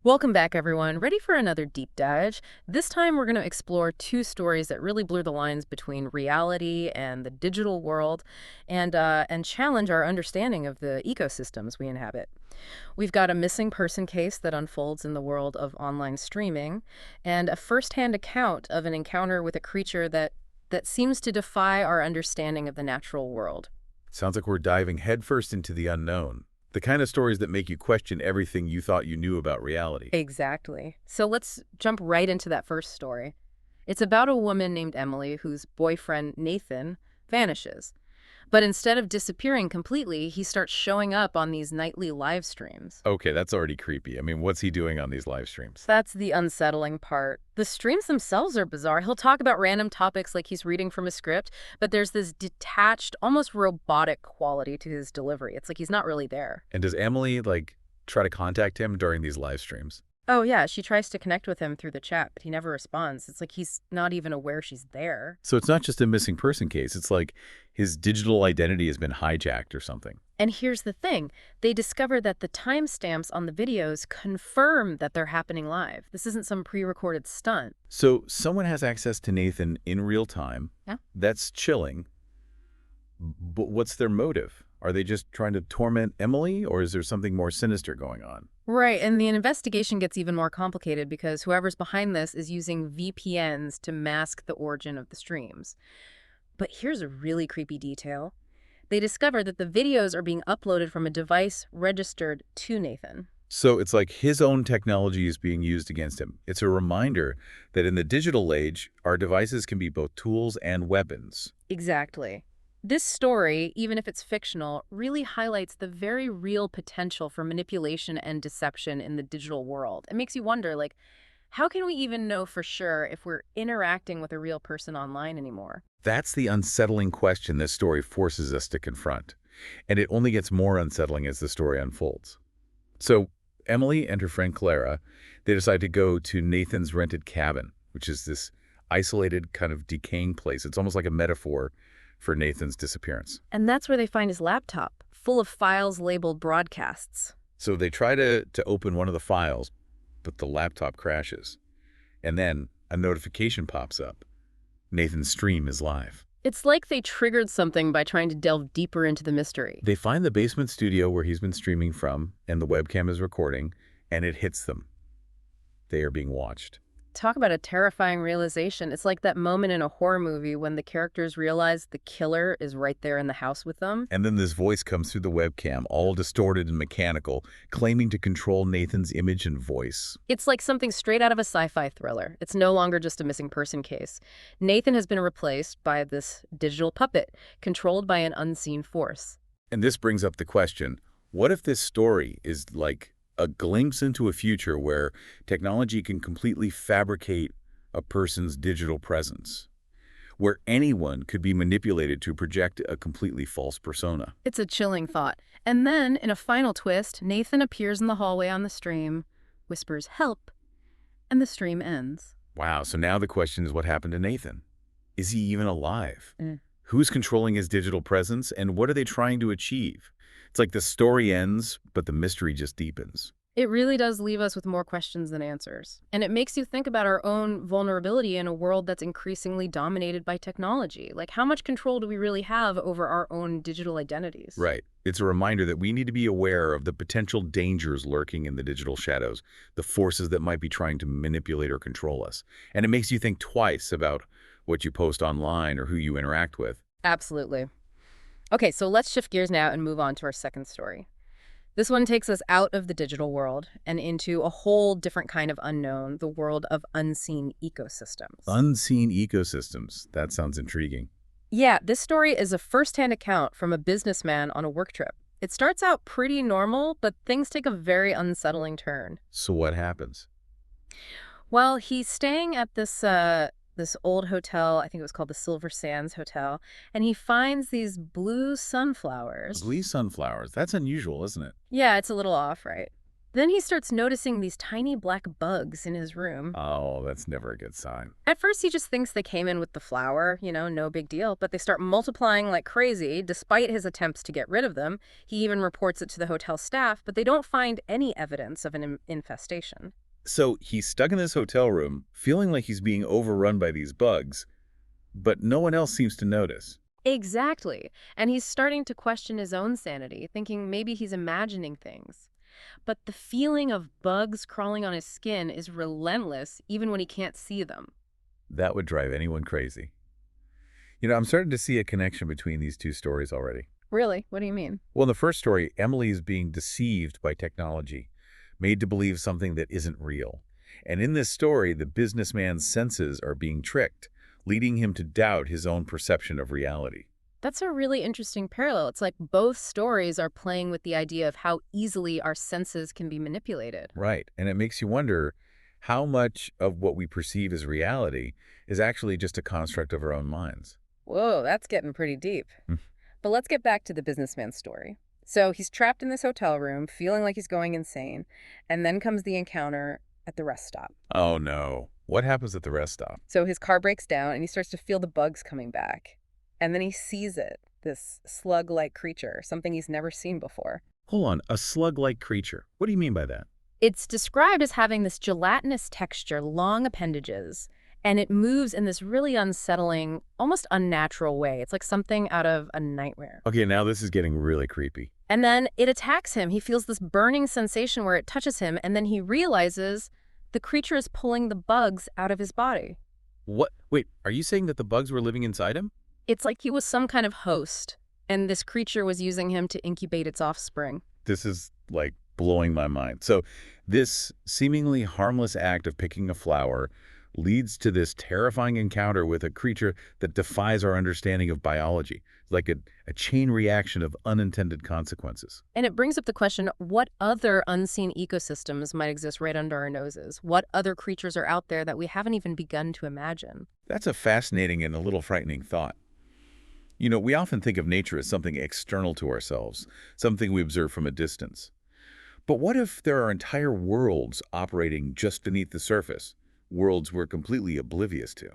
Welcome back, everyone. Ready for another deep dive? This time, we're going to explore two stories that really blur the lines between reality and the digital world, and challenge our understanding of the ecosystems we inhabit. We've got a missing person case that unfolds in the world of online streaming, and a first-hand account of an encounter with a creature that seems to defy our understanding of the natural world. Sounds like we're diving headfirst into the unknown. The kind of stories that make you question everything you thought you knew about reality. Exactly. So let's jump right into that first story. It's about a woman named Emily whose boyfriend, Nathan, vanishes. But instead of disappearing completely, he starts showing up on these nightly live streams. Okay, that's already creepy. I mean, what's he doing on these live streams? That's the unsettling part. The streams themselves are bizarre. He'll talk about random topics like he's reading from a script, but there's this detached, almost robotic quality to his delivery. It's like he's not really there. And does Emily, try to contact him during these live streams? Oh, yeah, she tries to connect with him through the chat, but he never responds. It's like he's not even aware she's there. So it's not just a missing person case. It's like his digital identity has been hijacked or something. And here's the thing. They discover that the timestamps on the videos confirm that they're happening live. This isn't some pre-recorded stunt. So someone has access to Nathan in real time. Yeah. That's chilling. But what's their motive? Are they just trying to torment Emily, or is there something more sinister going on? Right, and the investigation gets even more complicated because whoever's behind this is using VPNs to mask the origin of the streams. But here's a really creepy detail. They discover that the videos are being uploaded from a device registered to Nathan. So it's like his own technology is being used against him. It's a reminder that in the digital age, our devices can be both tools and weapons. Exactly. This story, even if it's fictional, really highlights the very real potential for manipulation and deception in the digital world. It makes you wonder, like, how can we even know for sure if we're interacting with a real person online anymore? That's the unsettling question this story forces us to confront. And it only gets more unsettling as the story unfolds. So Emily and her friend Clara, they decide to go to Nathan's rented cabin, which is this isolated kind of decaying place. It's almost like a metaphor for Nathan's disappearance. And that's where they find his laptop, full of files labeled broadcasts. So they try to open one of the files, but the laptop crashes. And then a notification pops up. Nathan's stream is live. It's like they triggered something by trying to delve deeper into the mystery. They find the basement studio where he's been streaming from, and the webcam is recording, and it hits them. They are being watched. Talk about a terrifying realization. It's like that moment in a horror movie when the characters realize the killer is right there in the house with them. And then this voice comes through the webcam, all distorted and mechanical, claiming to control Nathan's image and voice. It's like something straight out of a sci-fi thriller. It's no longer just a missing person case. Nathan has been replaced by this digital puppet, controlled by an unseen force. And this brings up the question, what if this story is like a glimpse into a future where technology can completely fabricate a person's digital presence, where anyone could be manipulated to project a completely false persona? It's a chilling thought. And then, in a final twist, Nathan appears in the hallway on the stream, whispers, "Help," and the stream ends. Wow, so now the question is, what happened to Nathan? Is he even alive? Mm. Who's controlling his digital presence, and what are they trying to achieve? It's like the story ends, but the mystery just deepens. It really does leave us with more questions than answers. And it makes you think about our own vulnerability in a world that's increasingly dominated by technology. Like, how much control do we really have over our own digital identities? Right. It's a reminder that we need to be aware of the potential dangers lurking in the digital shadows, the forces that might be trying to manipulate or control us. And it makes you think twice about what you post online or who you interact with. Absolutely. Okay, so let's shift gears now and move on to our second story. This one takes us out of the digital world and into a whole different kind of unknown, the world of unseen ecosystems. Unseen ecosystems. That sounds intriguing. Yeah, this story is a first-hand account from a businessman on a work trip. It starts out pretty normal, but things take a very unsettling turn. So what happens? Well, he's staying at this old hotel. I think it was called the Silver Sands Hotel, and he finds these blue sunflowers. Blue sunflowers. That's unusual, isn't it? Yeah, it's a little off, right? Then he starts noticing these tiny black bugs in his room. Oh, that's never a good sign. At first, he just thinks they came in with the flour, no big deal, but they start multiplying like crazy despite his attempts to get rid of them. He even reports it to the hotel staff, but they don't find any evidence of an infestation. So he's stuck in this hotel room, feeling like he's being overrun by these bugs, but no one else seems to notice. Exactly. And he's starting to question his own sanity, thinking maybe he's imagining things. But the feeling of bugs crawling on his skin is relentless, even when he can't see them. That would drive anyone crazy. I'm starting to see a connection between these two stories already. Really? What do you mean? Well, in the first story, Emily is being deceived by technology, made to believe something that isn't real. And in this story, the businessman's senses are being tricked, leading him to doubt his own perception of reality. That's a really interesting parallel. It's like both stories are playing with the idea of how easily our senses can be manipulated. Right. And it makes you wonder how much of what we perceive as reality is actually just a construct of our own minds. Whoa, that's getting pretty deep. Hmm. But let's get back to the businessman's story. So he's trapped in this hotel room, feeling like he's going insane, and then comes the encounter at the rest stop. Oh, no. What happens at the rest stop? So his car breaks down and he starts to feel the bugs coming back. And then he sees it, this slug-like creature, something he's never seen before. Hold on, a slug-like creature. What do you mean by that? It's described as having this gelatinous texture, long appendages, and it moves in this really unsettling, almost unnatural way. It's like something out of a nightmare. Okay, now this is getting really creepy. And then it attacks him. He feels this burning sensation where it touches him, and then he realizes the creature is pulling the bugs out of his body. What? Wait, are you saying that the bugs were living inside him? It's like he was some kind of host, and this creature was using him to incubate its offspring. This is, like, blowing my mind. So this seemingly harmless act of picking a flower leads to this terrifying encounter with a creature that defies our understanding of biology, like a chain reaction of unintended consequences. And it brings up the question, what other unseen ecosystems might exist right under our noses? What other creatures are out there that we haven't even begun to imagine? That's a fascinating and a little frightening thought. We often think of nature as something external to ourselves, something we observe from a distance. But what if there are entire worlds operating just beneath the surface, worlds we're completely oblivious to?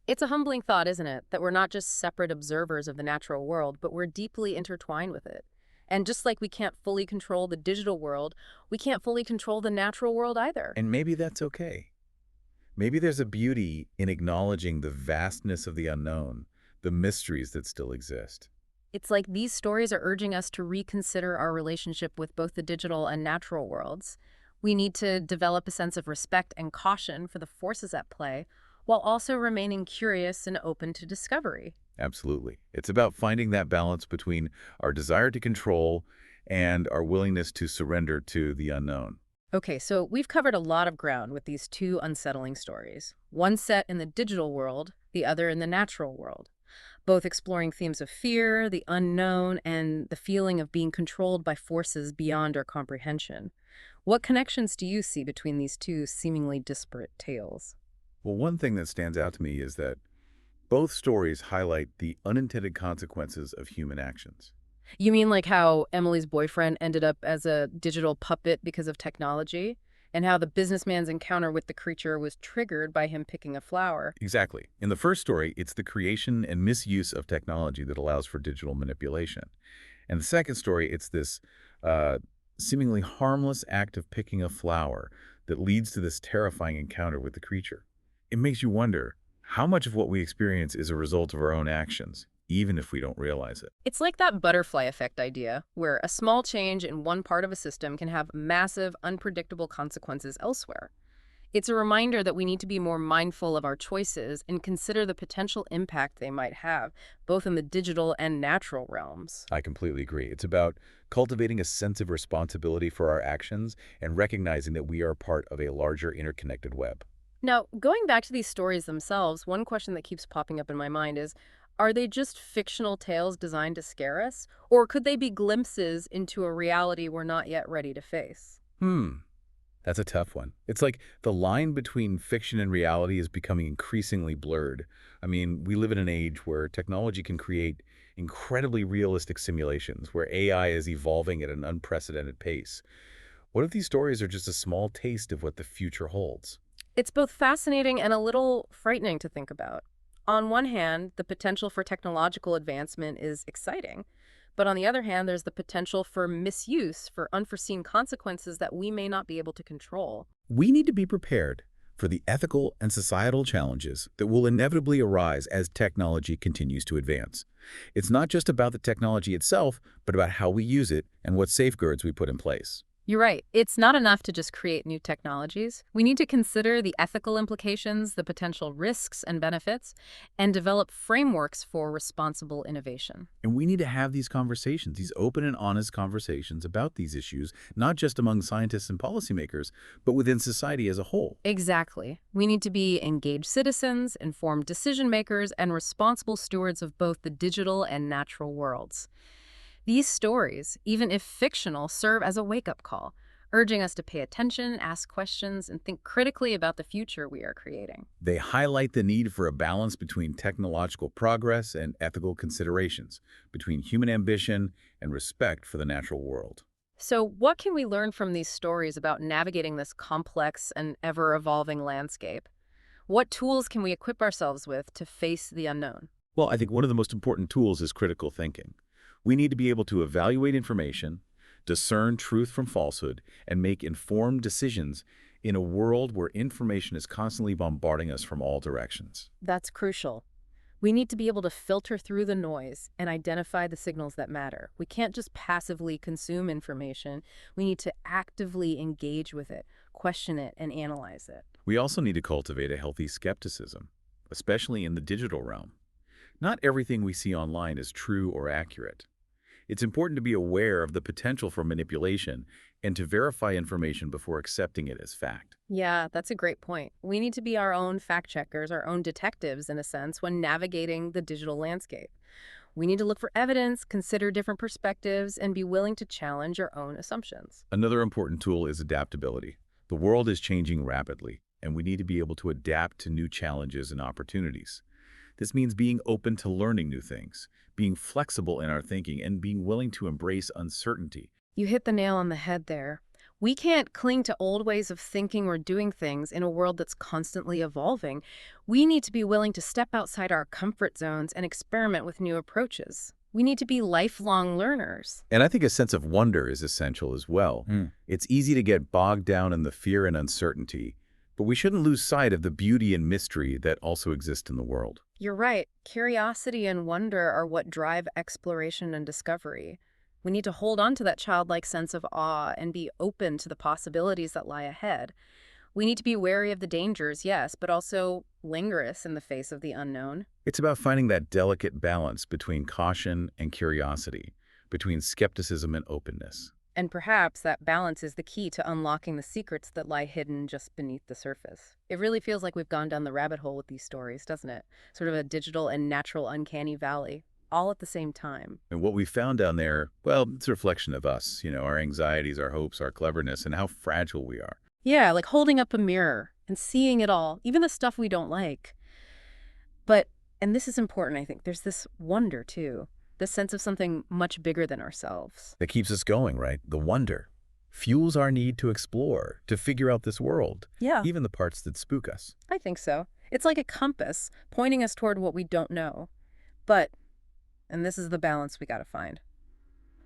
It's a humbling thought, isn't it? That we're not just separate observers of the natural world, but we're deeply intertwined with it. And just like we can't fully control the digital world, we can't fully control the natural world either. And maybe that's okay. Maybe there's a beauty in acknowledging the vastness of the unknown, the mysteries that still exist. It's like these stories are urging us to reconsider our relationship with both the digital and natural worlds. We need to develop a sense of respect and caution for the forces at play, while also remaining curious and open to discovery. Absolutely. It's about finding that balance between our desire to control and our willingness to surrender to the unknown. Okay, so we've covered a lot of ground with these two unsettling stories. One set in the digital world, the other in the natural world, both exploring themes of fear, the unknown, and the feeling of being controlled by forces beyond our comprehension. What connections do you see between these two seemingly disparate tales? Well, one thing that stands out to me is that both stories highlight the unintended consequences of human actions. You mean like how Emily's boyfriend ended up as a digital puppet because of technology? And how the businessman's encounter with the creature was triggered by him picking a flower? Exactly. In the first story, it's the creation and misuse of technology that allows for digital manipulation. And the second story, it's this seemingly harmless act of picking a flower that leads to this terrifying encounter with the creature. It makes you wonder how much of what we experience is a result of our own actions, even if we don't realize it. It's like that butterfly effect idea, where a small change in one part of a system can have massive, unpredictable consequences elsewhere. It's a reminder that we need to be more mindful of our choices and consider the potential impact they might have, both in the digital and natural realms. I completely agree. It's about cultivating a sense of responsibility for our actions and recognizing that we are part of a larger interconnected web. Now, going back to these stories themselves, one question that keeps popping up in my mind is, are they just fictional tales designed to scare us? Or could they be glimpses into a reality we're not yet ready to face? That's a tough one. It's like the line between fiction and reality is becoming increasingly blurred. I mean, we live in an age where technology can create incredibly realistic simulations, where AI is evolving at an unprecedented pace. What if these stories are just a small taste of what the future holds? It's both fascinating and a little frightening to think about. On one hand, the potential for technological advancement is exciting. But on the other hand, there's the potential for misuse, for unforeseen consequences that we may not be able to control. We need to be prepared for the ethical and societal challenges that will inevitably arise as technology continues to advance. It's not just about the technology itself, but about how we use it and what safeguards we put in place. You're right. It's not enough to just create new technologies. We need to consider the ethical implications, the potential risks and benefits, and develop frameworks for responsible innovation. And we need to have these conversations, these open and honest conversations about these issues, not just among scientists and policymakers, but within society as a whole. Exactly. We need to be engaged citizens, informed decision makers, and responsible stewards of both the digital and natural worlds. These stories, even if fictional, serve as a wake-up call, urging us to pay attention, ask questions, and think critically about the future we are creating. They highlight the need for a balance between technological progress and ethical considerations, between human ambition and respect for the natural world. So, what can we learn from these stories about navigating this complex and ever-evolving landscape? What tools can we equip ourselves with to face the unknown? Well, I think one of the most important tools is critical thinking. We need to be able to evaluate information, discern truth from falsehood, and make informed decisions in a world where information is constantly bombarding us from all directions. That's crucial. We need to be able to filter through the noise and identify the signals that matter. We can't just passively consume information. We need to actively engage with it, question it, and analyze it. We also need to cultivate a healthy skepticism, especially in the digital realm. Not everything we see online is true or accurate. It's important to be aware of the potential for manipulation and to verify information before accepting it as fact. Yeah, that's a great point. We need to be our own fact checkers, our own detectives, in a sense, when navigating the digital landscape. We need to look for evidence, consider different perspectives, and be willing to challenge our own assumptions. Another important tool is adaptability. The world is changing rapidly, and we need to be able to adapt to new challenges and opportunities. This means being open to learning new things, being flexible in our thinking, and being willing to embrace uncertainty. You hit the nail on the head there. We can't cling to old ways of thinking or doing things in a world that's constantly evolving. We need to be willing to step outside our comfort zones and experiment with new approaches. We need to be lifelong learners. And I think a sense of wonder is essential as well. It's easy to get bogged down in the fear and uncertainty, but we shouldn't lose sight of the beauty and mystery that also exist in the world. You're right. Curiosity and wonder are what drive exploration and discovery. We need to hold on to that childlike sense of awe and be open to the possibilities that lie ahead. We need to be wary of the dangers, yes, but also languorous in the face of the unknown. It's about finding that delicate balance between caution and curiosity, between skepticism and openness. And perhaps that balance is the key to unlocking the secrets that lie hidden just beneath the surface. It really feels like we've gone down the rabbit hole with these stories, doesn't it? Sort of a digital and natural uncanny valley, all at the same time. And what we found down there, well, it's a reflection of us, our anxieties, our hopes, our cleverness, and how fragile we are. Yeah, like holding up a mirror and seeing it all, even the stuff we don't like. But, and this is important, I think, there's this wonder, too. The sense of something much bigger than ourselves. That keeps us going, right? The wonder fuels our need to explore, to figure out this world, Yeah, even the parts that spook us. I think so. It's like a compass pointing us toward what we don't know. But, and this is the balance we gotta find.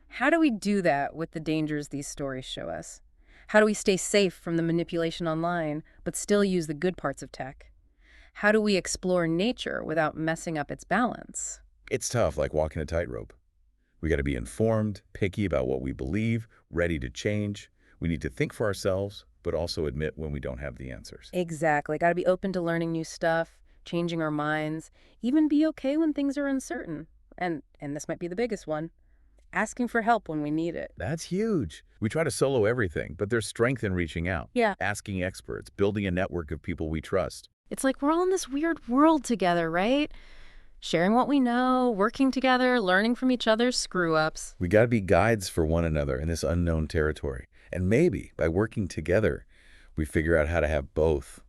How do we do that with the dangers these stories show us? How do we stay safe from the manipulation online, but still use the good parts of tech? How do we explore nature without messing up its balance? It's tough, like walking a tightrope. We got to be informed, picky about what we believe, ready to change. We need to think for ourselves, but also admit when we don't have the answers. Exactly. Got to be open to learning new stuff, changing our minds, even be okay when things are uncertain. And this might be the biggest one, asking for help when we need it. That's huge. We try to solo everything, but there's strength in reaching out. Yeah. Asking experts, building a network of people we trust. It's like we're all in this weird world together, right? Sharing what we know, working together, learning from each other's screw-ups. We got to be guides for one another in this unknown territory. And maybe by working together, we figure out how to have both.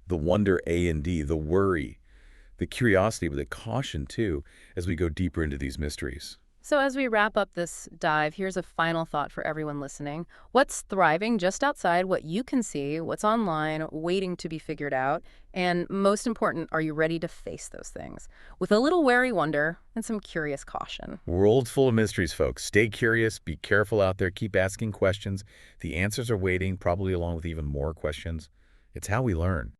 The wonder A and D, the worry, the curiosity, but the caution too, as we go deeper into these mysteries. So, as we wrap up this dive, here's a final thought for everyone listening. What's thriving just outside what you can see, what's online, waiting to be figured out? And most important, are you ready to face those things? With a little wary wonder and some curious caution. World full of mysteries, folks. Stay curious, be careful out there, keep asking questions. The answers are waiting, probably along with even more questions. It's how we learn.